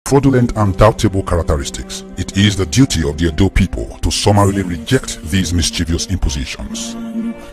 fraudulent and doubtable characteristics. It is the duty of the Edo people to summarily reject these mischievous impositions.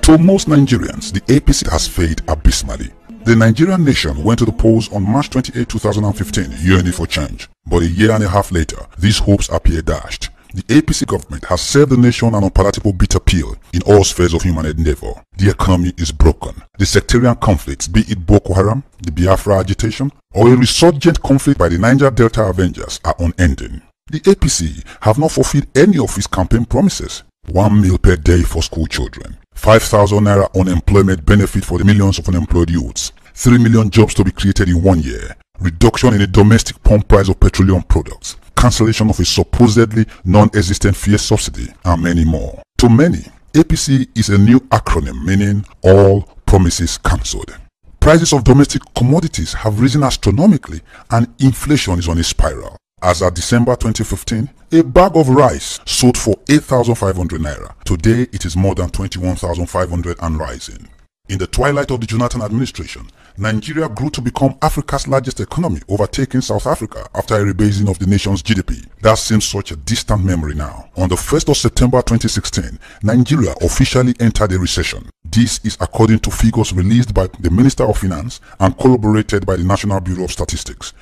To most Nigerians, the APC has failed abysmally. The Nigerian nation went to the polls on March 28, 2015, yearning for change. But a year and a half later, these hopes appear dashed. The APC government has served the nation an unpalatable bitter pill in all spheres of human endeavor. The economy is broken. The sectarian conflicts, be it Boko Haram, the Biafra agitation, or a resurgent conflict by the Niger Delta Avengers, are unending. The APC have not fulfilled any of its campaign promises. 1 meal per day for school children, 5,000 naira unemployment benefit for the millions of unemployed youths, 3 million jobs to be created in 1 year, reduction in the domestic pump price of petroleum products, cancellation of a supposedly non-existent fuel subsidy, and many more. To many, APC is a new acronym meaning all promises cancelled. Prices of domestic commodities have risen astronomically and inflation is on a spiral. As at December 2015, a bag of rice sold for 8,500 naira. Today, it is more than 21,500 and rising. In the twilight of the Jonathan administration, Nigeria grew to become Africa's largest economy, overtaking South Africa after a rebasing of the nation's GDP. That seems such a distant memory now. On the 1st of September 2016, Nigeria officially entered a recession. This is according to figures released by the Minister of Finance and corroborated by the National Bureau of Statistics.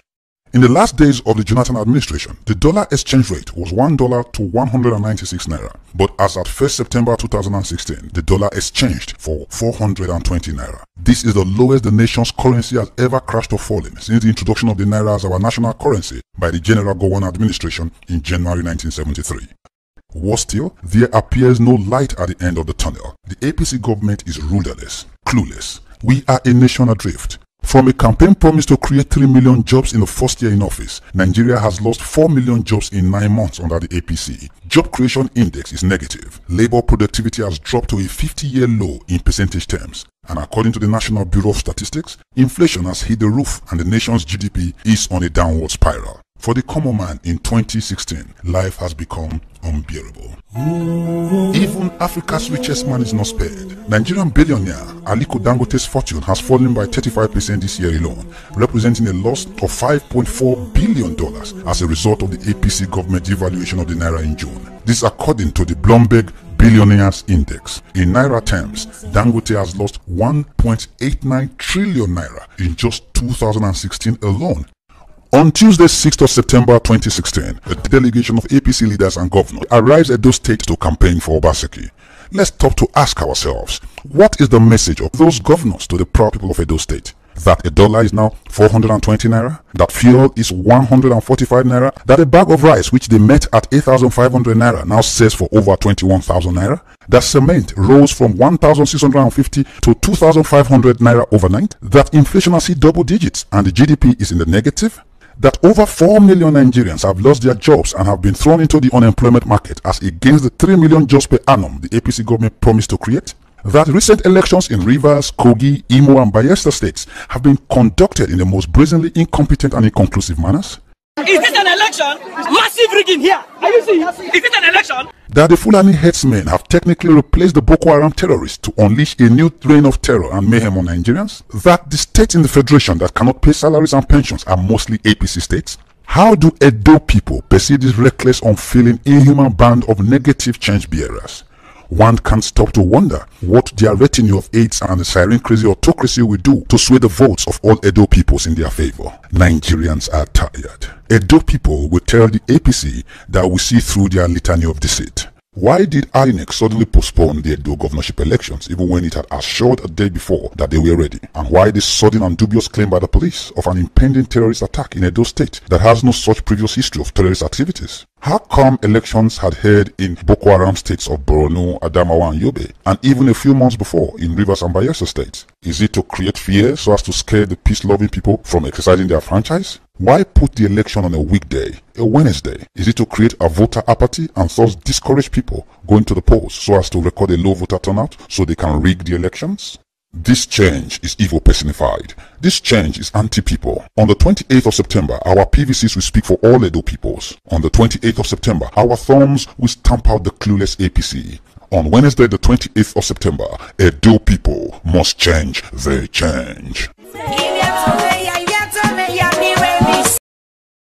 In the last days of the Jonathan administration, the dollar exchange rate was $1 to 196 naira. But as at 1st September 2016, the dollar exchanged for 420 naira. This is the lowest the nation's currency has ever crashed or fallen since the introduction of the naira as our national currency by the General Gowon administration in January 1973. Worse still, there appears no light at the end of the tunnel. The APC government is rudderless, clueless. We are a nation adrift. From a campaign promise to create 3 million jobs in the first year in office, Nigeria has lost 4 million jobs in 9 months under the APC. Job creation index is negative. Labor productivity has dropped to a 50-year low in percentage terms. And according to the National Bureau of Statistics, inflation has hit the roof and the nation's GDP is on a downward spiral. For the common man in 2016, life has become unbearable. Even Africa's richest man is not spared. Nigerian billionaire Aliko Dangote's fortune has fallen by 35% this year alone, representing a loss of $5.4 billion as a result of the APC government devaluation of the naira in June. This according to the Bloomberg Billionaires Index. In naira terms, Dangote has lost 1.89 trillion naira in just 2016 alone. On Tuesday, 6th of September 2016, a delegation of APC leaders and governors arrives at those states to campaign for Obaseki. Let's stop to ask ourselves, what is the message of those governors to the proud people of Edo State? That a dollar is now 420 naira, that fuel is 145 naira, that a bag of rice which they met at 8,500 naira now sells for over 21,000 naira, that cement rose from 1,650 to 2,500 naira overnight, that inflation has hit double digits and the GDP is in the negative, that over 4 million Nigerians have lost their jobs and have been thrown into the unemployment market as against the 3 million jobs per annum the APC government promised to create, that recent elections in Rivers, Kogi, Imo and Bayelsa states have been conducted in the most brazenly incompetent and inconclusive manners. Is this an election? Massive rigging here. Are you seeing? Is it an election? That the Fulani headsmen have technically replaced the Boko Haram terrorists to unleash a new reign of terror and mayhem on Nigerians. That the states in the federation that cannot pay salaries and pensions are mostly APC states. How do Edo people perceive this reckless, unfeeling, inhuman band of negative change bearers? One can't stop to wonder what their retinue of aides and the siren crazy autocracy will do to sway the votes of all Edo peoples in their favor. Nigerians are tired. Edo people will tell the APC that we see through their litany of deceit. Why did INEC suddenly postpone the Edo governorship elections even when it had assured a day before that they were ready? And why this sudden and dubious claim by the police of an impending terrorist attack in Edo State that has no such previous history of terrorist activities? How come elections had held in Boko Haram states of Borno, Adamawa and Yobe, and even a few months before in Rivers and Bayelsa states? Is it to create fear so as to scare the peace-loving people from exercising their franchise? Why put the election on a weekday, a Wednesday? Is it to create a voter apathy and thus discourage people going to the polls so as to record a low voter turnout so they can rig the elections? This change is evil personified. This change is anti-people. On the 28th of September, our PVCs will speak for all Edo peoples. On the 28th of September, our thumbs will stamp out the clueless APC. On Wednesday, the 28th of September, Edo people must change their change.